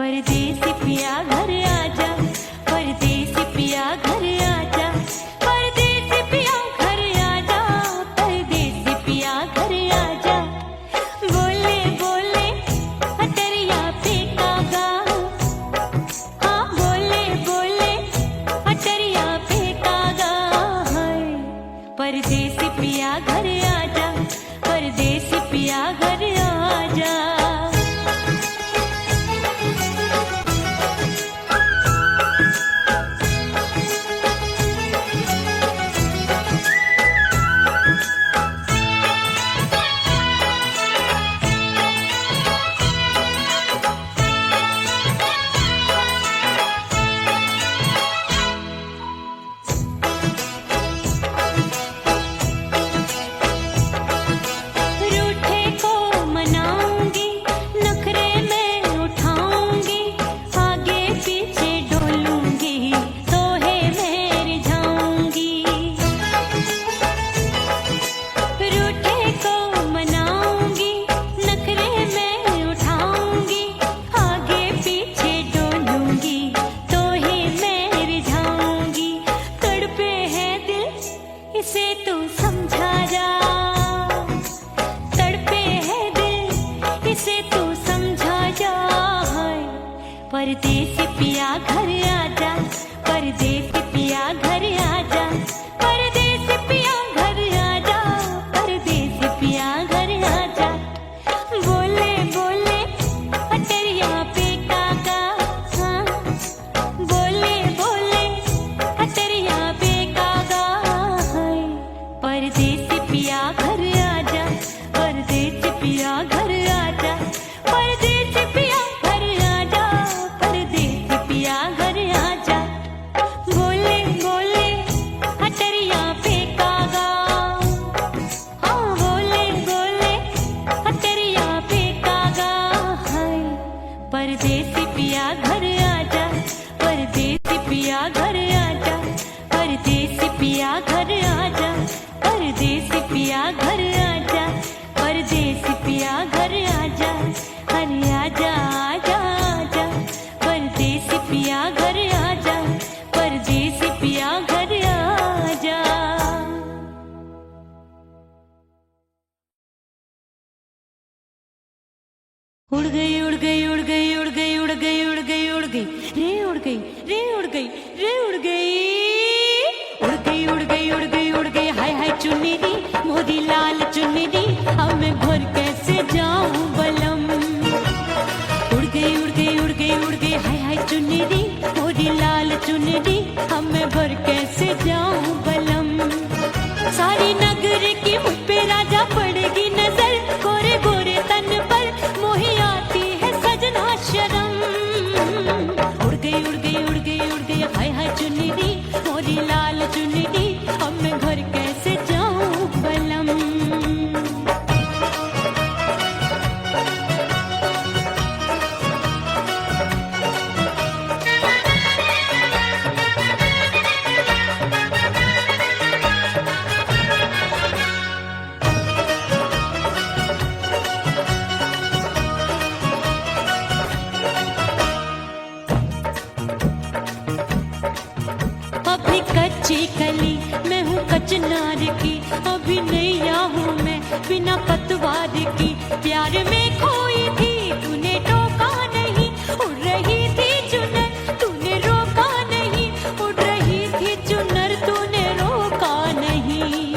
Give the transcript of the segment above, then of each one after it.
परदेसी पिया घर आजा, परदेसी पिया घर आजा, परदेसी पिया घर आजा, परदेसी पिया घर आजा। बोले बोले अटरिया पे कागा, हाँ बोले बोले अटरिया पे कागा है। परदेसी पिया घर परदेसी पिया घर आजा, परदेसी पिया घर आजा, परदेसी पिया घर आजा, परदेसी पिया घर आजा। बोले बोले अटरिया पे काका, हाँ बोले बोले अटरिया पे काका, हाय परदेसी पिया घर आजा, परदेसी पिया घर आजा, परदेसी पिया घर आजा, परदेसी पिया घर आजा। बोले बोले अटरिया पे कागा, हाँ बोले बोले अटरिया पे कागा, हाय परदेसी पिया घर आजा, परदेसी पिया घर आजा, परदेसी पिया घर आजा, परदेसी पिया घर आजा, परदेसी पिया घर आजा, अरे आजा आजा आजा, परदेसी पिया घर आजा, परदेसी पिया घर आजा। उड़ गई उड़ गई उड़ गई उड़ गई उड़ गई उड़ गई उड़ गई रे उड़ गई रे उड़ गई रे उड़ गई उड़ गई उड़ गई उड़ गई उड़ गई हाय हाय चुन्नी मोदी लाल चुन्नी, अब मैं घर कैसे जाऊं बलम। उड़ गई उड़ गई उड़ गई उड़ गई हाय हाय चुन्नी मोदी लाल चुन्नी, अब मैं घर कैसे जाऊं बलम। सारी नगर की मुझ पे राजा पड़ेगी नजर, गोरे गोरे तन पर मोही आती है सजना शर्म। उड़ गई उड़ गई उड़ गई उड़ गई हाय हाय चुन्नी मोरी लाल चुन्नी, अब मैं घर कैसे जाऊं बलम। अभी कच्ची कली मैं हूँ कचनार की, अभी नैया हूँ मैं बिना पतवार की। प्यार में खोई थी तूने टोका नहीं, उड़ रही थी चुनर तूने रोका नहीं, उड़ रही थी चुनर तूने रोका नहीं।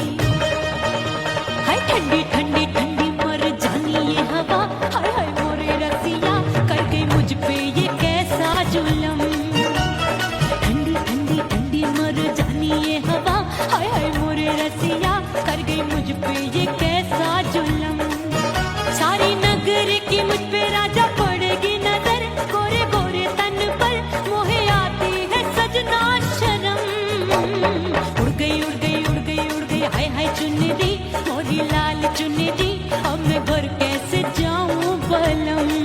हाय ठंडी ठंडी ठंडी मर जानी ये हवा, हाय हाय मोरे रसिया कर गई मुझ पे ये कैसा जुल्म। ठंडी ठंडी ठंडी मर जानी ये हवा, हाय हाय मोरे रसिया कर गई मुझ पे ये कैसा जुल्म। सारी नगर की मुझ पे राजा पड़ेगी नजर, गोरे गोरे तन पर मोहे आती है सजना शर्म। उड़ गई उड़ गई उड़ गई उड़ गई हाय हाय चुन्नी मोरी लाल चुन्नी, अब मैं घर कैसे जाऊं बलम।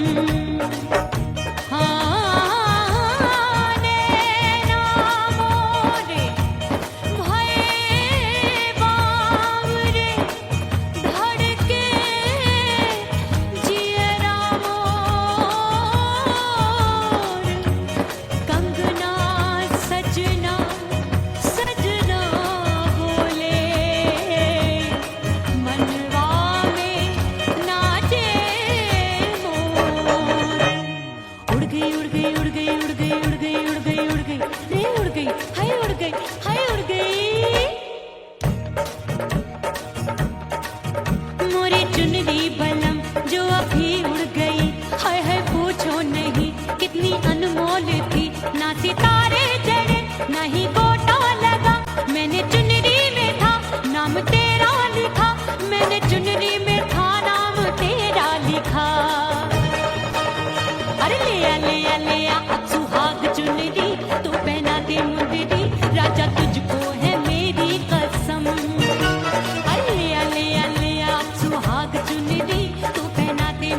सुहाग चुनरी तू पहना दे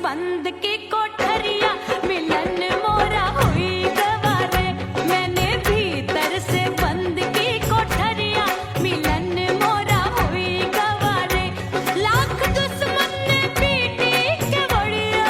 बंद की कोठरिया मिलन मोरा हुई गवारे मैंने भीतर से बंद की कोठरिया मिलन मोरा हुई गवारे लाख दुश्मन ने पीटी के बढ़िया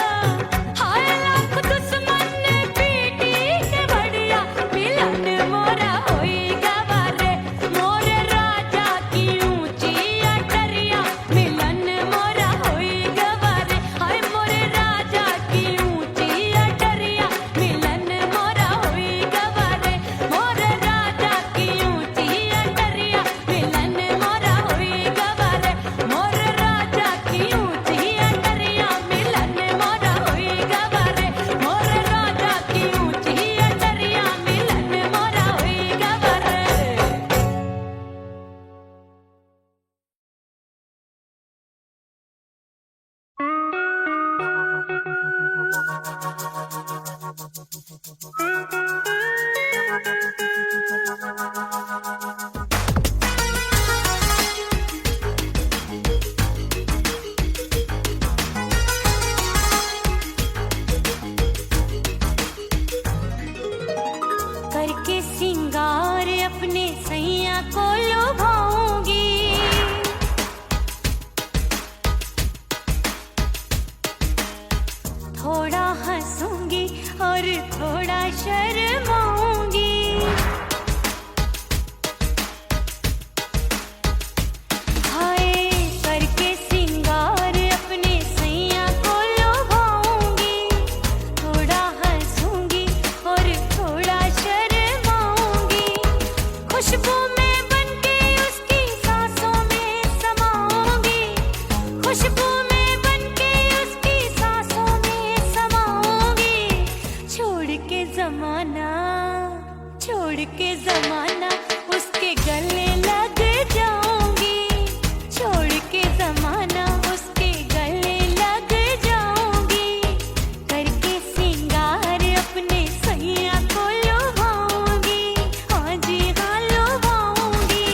हाय लाख दुश्मन ने पीटी के बढ़िया मिलन मोरा हुई गवारे मोरे राजा की ऊंची अटरिया मिलन मोरा हुई गवारे हाय मोरे राजा की ऊंची अटरिया मिलन मोरा हुई गवारे मोरे राजा की ऊंची अटरिया मिलन मोरा हुई गवारे मोरे राजा की ऊंची अटरिया मिलन मोरा हुई गवारे मोरे राजा की ऊंची अटरिया मिलन मोरा हुई गवारे करके सिंगार अपने सैया को लुभाऊंगी थोड़ा हंसूंगी और थोड़ा शर्माऊंगी हाय करके सिंगार अपने सैया को लुभाऊंगी थोड़ा हंसूंगी और थोड़ा शर्माऊंगी खुशबू में बनके उसकी सांसों में समाऊंगी खुशबू में बनके उसकी सांसों में समाऊंगी छोड़ के जमाना उसके गले लग जाऊंगी छोड़ के जमाना उसके गले लग जाऊंगी करके सिंगार अपने सैया को लुभाऊंगी हाँ जी हाँ लुभाऊंगी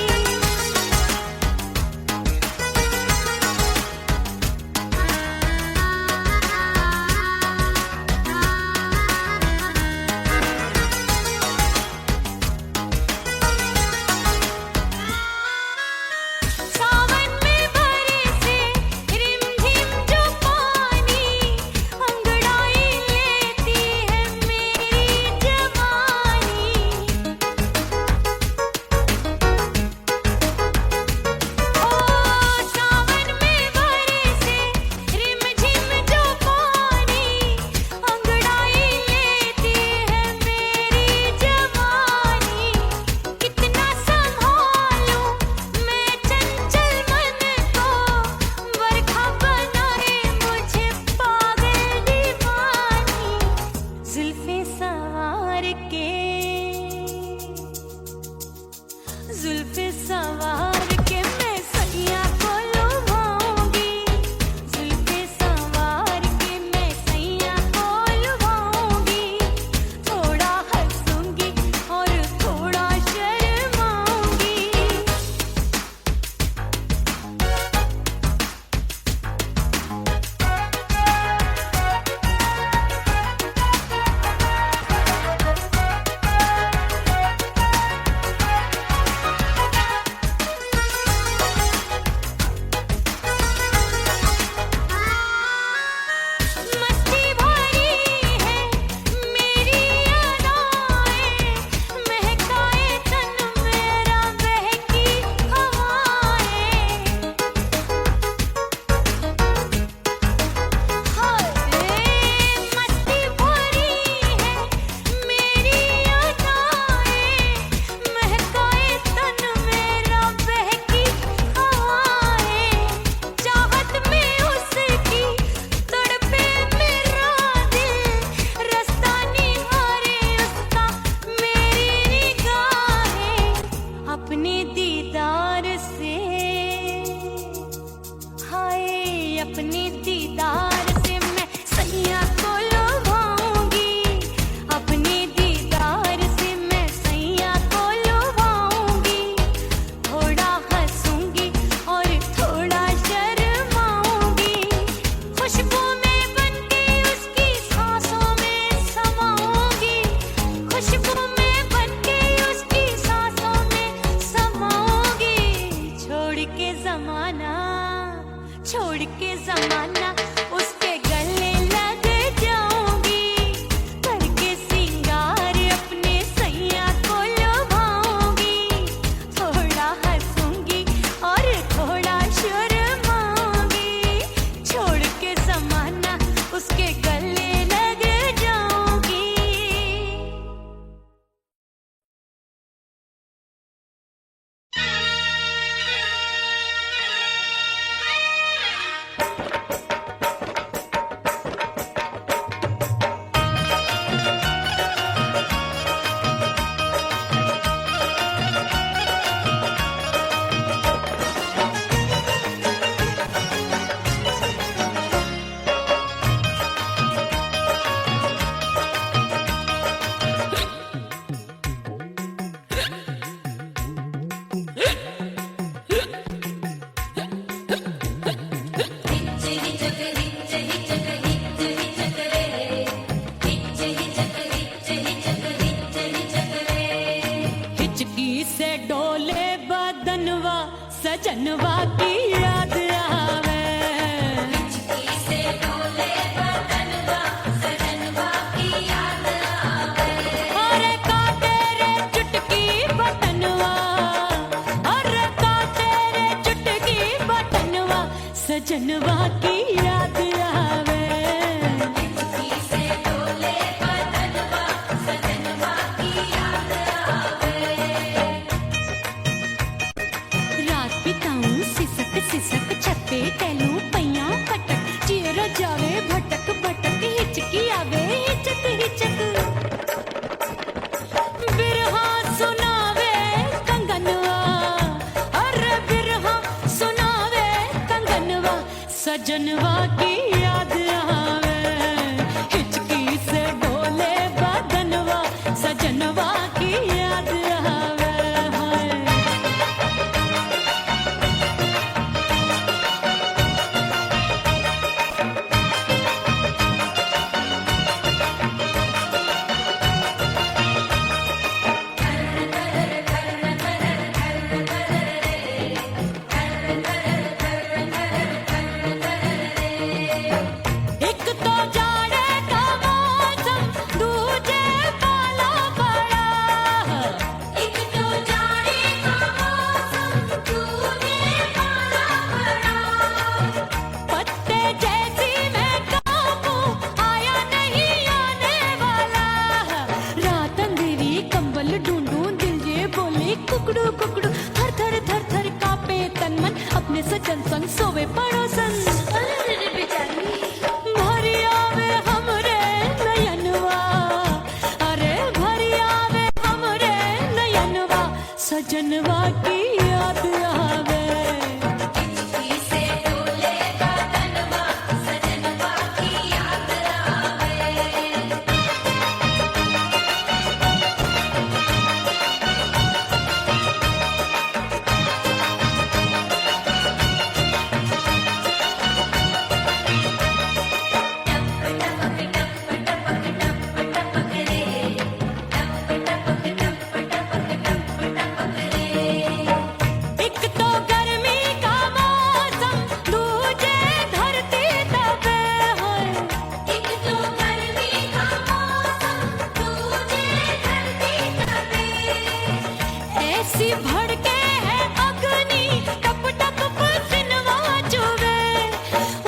सावन में बरसे रिमझिम जो पानी अंगड़ाई लेती है मेरी जवानी ओ सावन में बरसे रिमझिम जो पानी अंगड़ाई लेती है मेरी जवानी कितना संभालूं मैं चंचल मन को बरखा बनाए मुझे पागल दीवानी जुल्फे सवार के जुल्फे सवार के मैं सैया को लुभाऊंगी जुल्फे सवार के मैं सैया को लुभाऊंगी थोड़ा हंसूंगी और थोड़ा शर्माऊंगी मस्ती भरी है मेरी अदाएं महकाए तन मेरा बहकी हवाएं हाय मस्ती भरी है मेरी अदाएं महकाए तन मेरा बहकी हवाएं चाहत में उसकी तड़पे मेरा दिल रास्ता निहारे उसका मेरी निगाहें अपने दीदार से हाय अपने दीदार से मैं सैया को लुभाऊंगी अपने दीदार से मैं सैया को लुभाऊंगी थोड़ा हंसूंगी और थोड़ा शर्माऊंगी खुशबू में बनके के जमाना, छोड़ के जमाना उसके गले लग जाऊंगी, करके सिंगार अपने सैया को लुभाऊंगी, थोड़ा हंसूंगी और थोड़ा शर्माऊंगी, छोड़ के जमाना उसके गले लग जाऊंगी। सजनवा की याद आवे, हिचकी से डोले बदनवा, सजनवा की याद आवे। अरे का तेरे चुटकी बटनवा, अरे का तेरे चुटकी बटनवा, सजनवा की याद आवे, हिचकी से डोले बदनवा, सजनवा की याद आवे। रात बिताऊं सिसक सिसक, छत्ते टहलूं पैया पटक, चेहरा जावे भटक भटक, हिचकी आवे हिचक हिचक। बिरहा सुनावे कंगनवा, अरे बिरहा सुनावे कंगनवा, सजनवा की याद आवे, हिचकी से डोले बदनवा, सजनवा की याद आवे। कुकड़ू कुकड़ू थर थर थर थर कापे तन मन, अपने सजन संग सोवे पड़ोसन। भरी आवे हमरे नयनवा, अरे भरी आवे हमरे नयनवा, सजनवा की याद आवे, हिचकी से डोले बदनवा, सजनवा की याद आवे। भड़के है अग्नि, टप टप पसीनवा चुवे,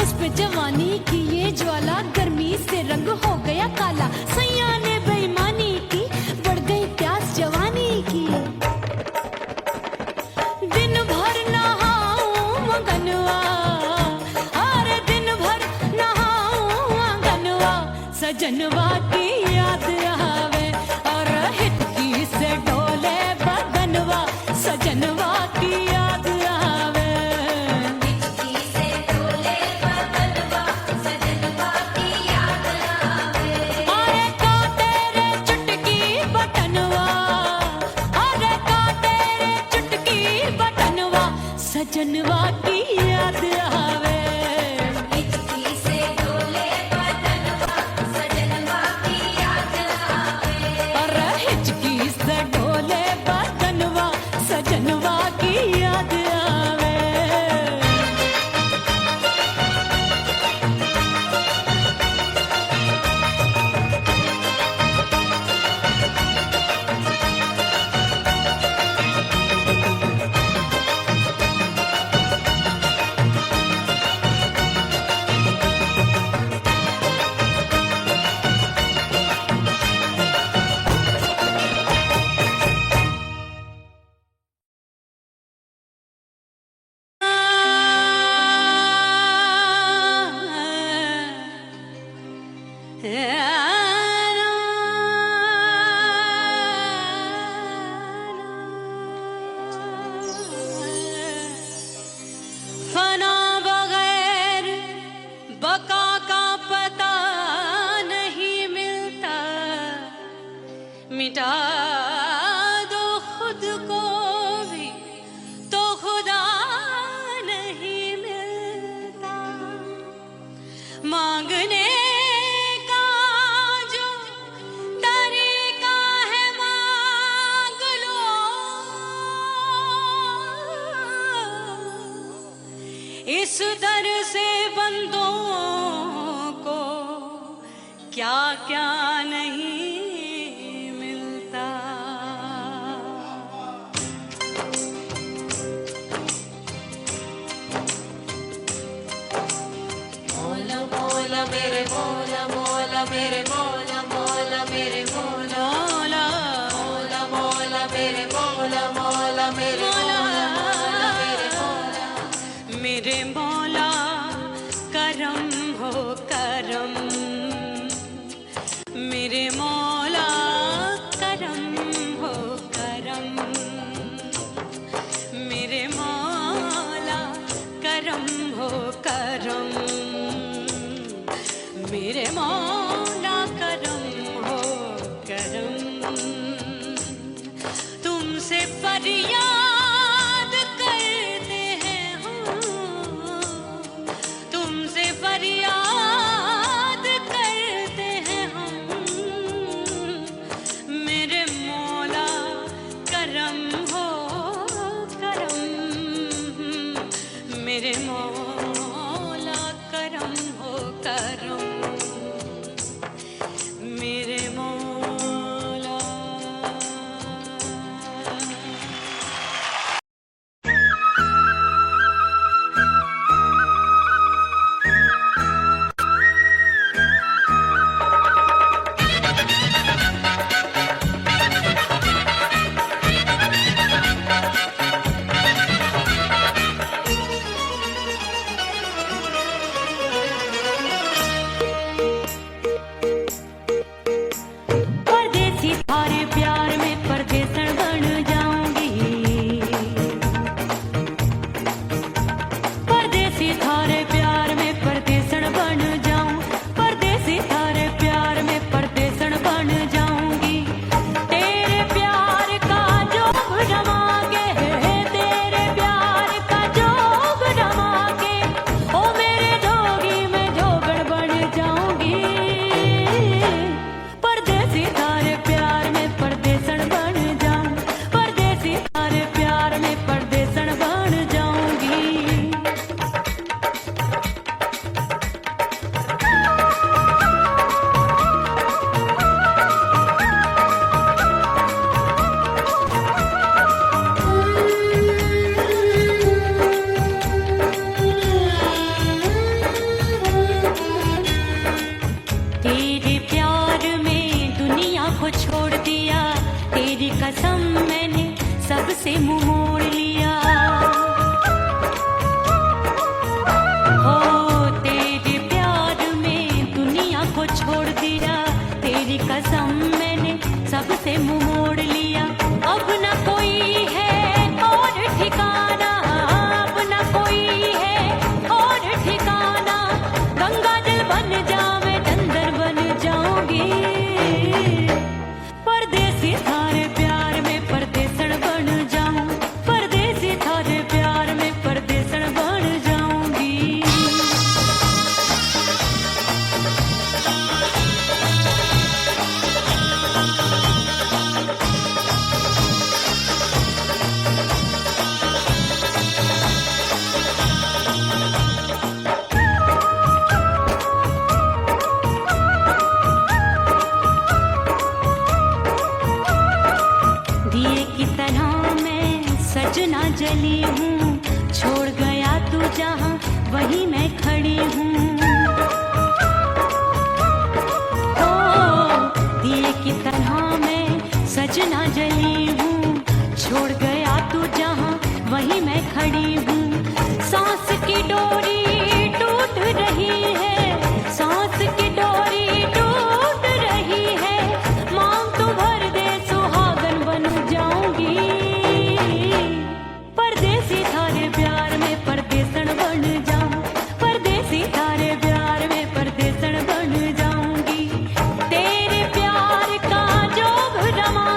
उस पे जवानी की ये ज्वाला, गर्मी से रंग हो गया काला, सैया ने बेईमानी की, बढ़ गई प्यास जवानी की। दिन भर नहाऊं मगनवा, अरे दिन भर नहाऊं आंगनवा, सजनवा की याद आवे, और हिचकी से डोले बदनवा, सजनवा की याद आवे, हिचकी से डोले बदनवा, सजनवा की याद आवे। अरे का तेरे चुटकी बटनवा, अरे का तेरे चुटकी बटनवा, सजनवा की याद आवे, हिचकी से डोले बदनवा, सजनवा की मिटा दो खुद को भी तो खुदा नहीं मिलता। मांगने का जो तरीका है मांग लो, इस दर से बंदों को क्या क्या नहीं मिलता। मौला मौला मेरे मौला मौला मेरे मौला मौला मेरे मौला मौला मौला मेरे मौला मौला मेरे मौला मेरे मौला मेरे मौला करम हो करम, मेरे मौला करम हो करम, मेरे मौला करम हो करम, मेरे मौला करम हो करम। तुमसे फरियाद करते हैं हम, तुमसे फरियाद करते हैं हम, मेरे मौला करम हो करम, मेरे मौला करम हो करम, मेरे मौला। परदेसी थारे प्यार में परदेसन बन जाऊंगी, परदेसी थारे प्यार में परदेसन बन जाऊं, परदेसी थारे प्यार में परदेसन बन जाऊंगी। तेरे प्यार का जोग जमा के, तेरे प्यार का जोग जमा के, ओ मेरे जोगी मैं जोगड़ बन जाऊंगी। परदेसी थारे प्यार में परदेसन बन जाऊं, परदेसी थारे प्यार में परदेसन बन जाऊंगी। तेरे प्यार में दुनिया को छोड़ दिया, तेरी कसम मैंने सबसे मुंह मोड़ लिया। हो तेरे प्यार में दुनिया को छोड़ दिया, तेरी कसम मैंने सबसे मुंह मोड़ लिया। अब न कोई है और ठिकाना, अब न कोई है और ठिकाना, गंगा जल बन जावे चंदर बन जाऊंगी। परदेसी थारे प्यार में परदेसन बन जाऊं, परदेसी थारे प्यार में परदेसन बन जाऊंगी। दिए की तरह मैं सजना जली हूँ, छोड़ गया तू जहाँ वहीं मैं खड़ी हूँ। ओ दिए की तरह मैं सजना जली हूँ, छोड़ गया तू जहाँ वहीं मैं खड़ी हूँ। सांस की डोरी टूट रही है, सांस की डोरी टूट रही है, मांग तू भर दे सुहागन बन जाऊंगी। परदेसी थारे प्यार में परदेसन बन जाऊं, परदेसी थारे प्यार में परदेसन बन जाऊंगी। तेरे प्यार का जोग जमा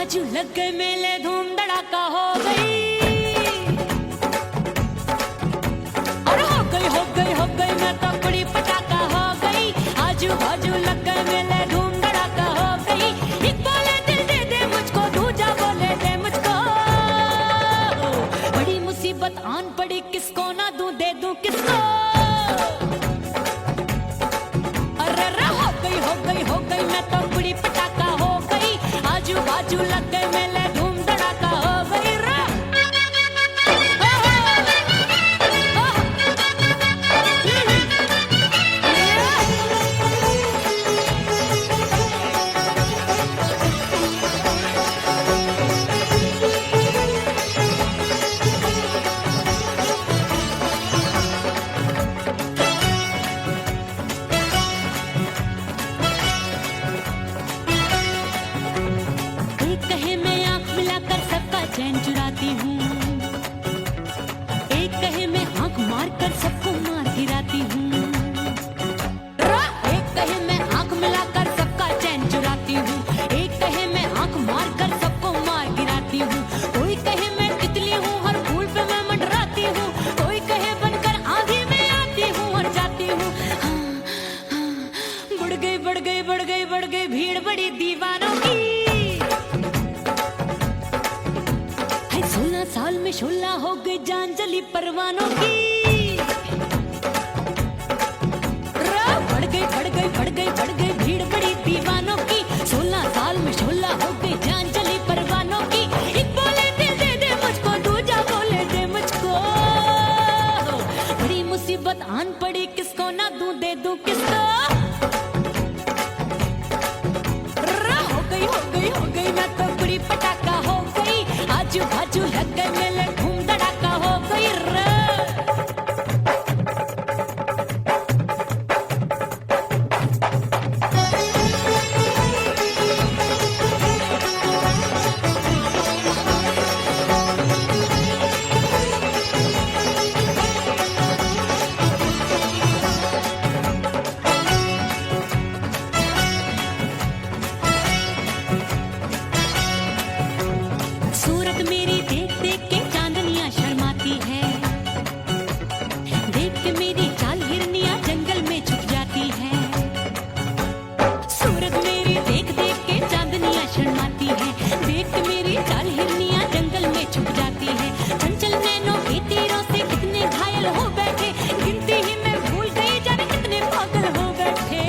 बाजू लग गए मेले, धूम धड़ाका हो गई। और हो गई मैं तो बड़ी पटाखा हो गई। आजू बाजू लग गए मेले, धूम धड़ाका हो गई। एक बोले दिल दे दे मुझको, दूजा बोले दे मुझको। बड़ी मुसीबत आन पड़ी, किसको ना दूं दे दूं किसको। अरे हो गई मैं तो बड़ी पटाखा हो गई। आजू बाजू लग गए मेले, धूम धड़ाका हो गई रे। एक कहे मैं आंख मिलाकर सबका चैन चुराती हूँ, एक कहे मैं आंख मारकर सबको मार गिराती हूँ। एक कहे मैं आंख मिलाकर सबका चैन चुराती हूँ, एक कहे मैं आंख मारकर सबको मार गिराती हूँ। कोई कहे मैं तितली हूँ, हर फूल पे मैं मंडराती हूँ। कोई कहे बनकर आंधी में आती हूँ और जाती हूँ। बढ़ गई भीड़ बड़ी दीवानों की। 16 साल में शोला हो गई, जान जली परवानों की। बढ़ गई भीड़ बड़ी दीवानों की। 16 साल में शोला हो गई, जान जली परवानों की। एक बोले दिल दे दे मुझको, दूजा बोले दे मुझको। बड़ी मुसीबत आन पड़ी, किसको ना दूं दे दूं किसको। हो गई मैं तो बड़ी पटाखा हो गई। आजू बाजू लग गए मेले, धूम धड़ाका हो गई रे। सूरत मेरी देख देख के चांदनियां शर्माती है, देख के मेरी चाल हिरनियां जंगल में छुप जाती है। सूरत मेरी देख देख के चांदनियां शर्माती है, देख के मेरी चाल हिरनियां जंगल में छुप जाती है। चंचल नैनों के तीरों से कितने घायल हो बैठे, गिनती ही मैं भूल गई जाने कितने पागल हो बैठे।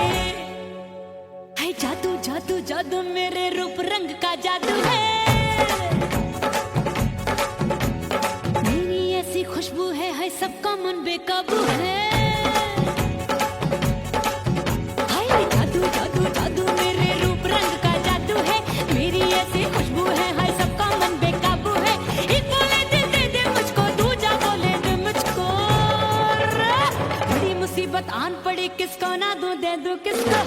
है जादू जादू जादू मेरे रूप रंग का जादू है। खुशबू है सबका मन बेकाबू है। हाय जादू जादू जादू मेरे रूप रंग का जादू है। मेरी ऐसी खुशबू है, हाय सबका मन बेकाबू है। एक बोले दिल दे दे मुझको, दूजा बोले दे मुझको। बड़ी मुसीबत आन पड़ी, किसको ना दूं दे दूं किसको।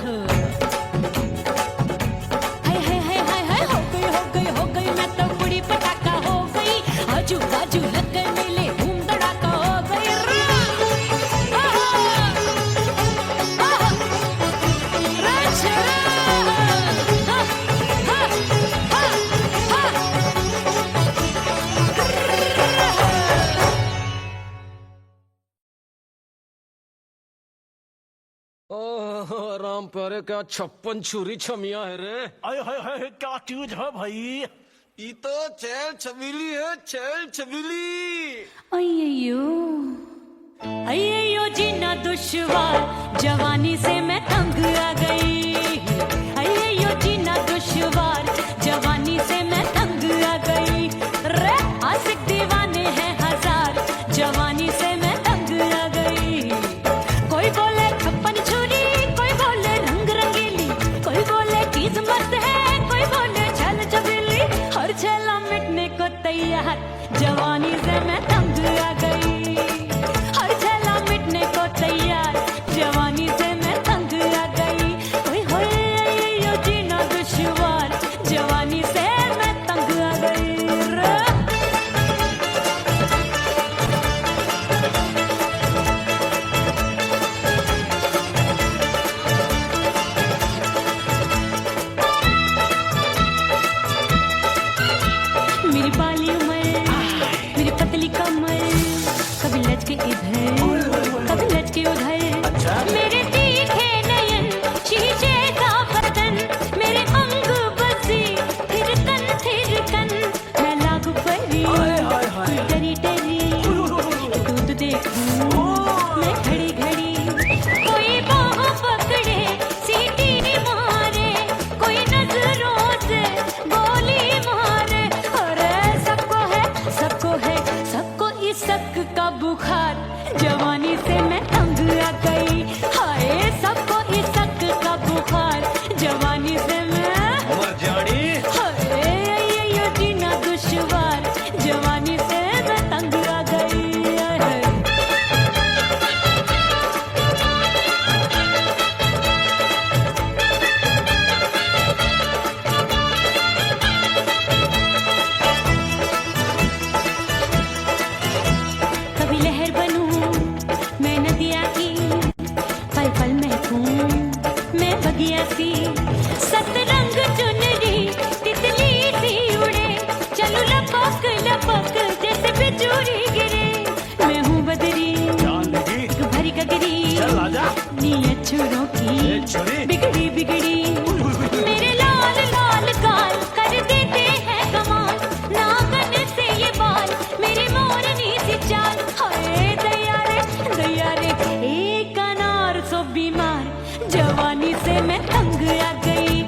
हो गई मैं तो बड़ी पटाखा हो गई। आजू बाजू लग गए मेले, धूम धड़ाका हो गई रे। ओह राम प्यारे, क्या 56 छुरी छमिया है रे। आय हाय हाय, क्या चीज है भाई। ये तो चैल छबीली है, चैल छबीली। अय्यो जीना दुश्वार, जवानी से मैं तंग आ गई। अय्यो जीना दुश्वार, जवानी से मैं तंग आ गई रे। आशिक दीवाने हैं हजार, जवानी से मैं तंग आ गई। कोई बोले 56 छुरी, कोई बोले रंग रंगीली, कोई बोले चीज मस्त है, कोई बोले छल छबीली। हर छेला मिटने को तैयार, जवानी से मैं तंग आ गई। हर छेला मिटने को तैयार, जवानी से मैं तंग आ गई। लगी ऐसी सतरंग चुनरी तितली सी उड़े चलू लपक लपक जैसे बिजूरी गिरे मैं हूँ बदरी चांदनी भरी गगरी चल आजा नीयत छोरों की ए छोरी बिगड़ी बिगड़ी मेरे लाल लाल गाल कर देते हैं कमाल नागन से ये बाल मेरी मोरनी सी चाल हाय दैया रे एक अनार सो बीमार जवानी से मैं तंग आ गई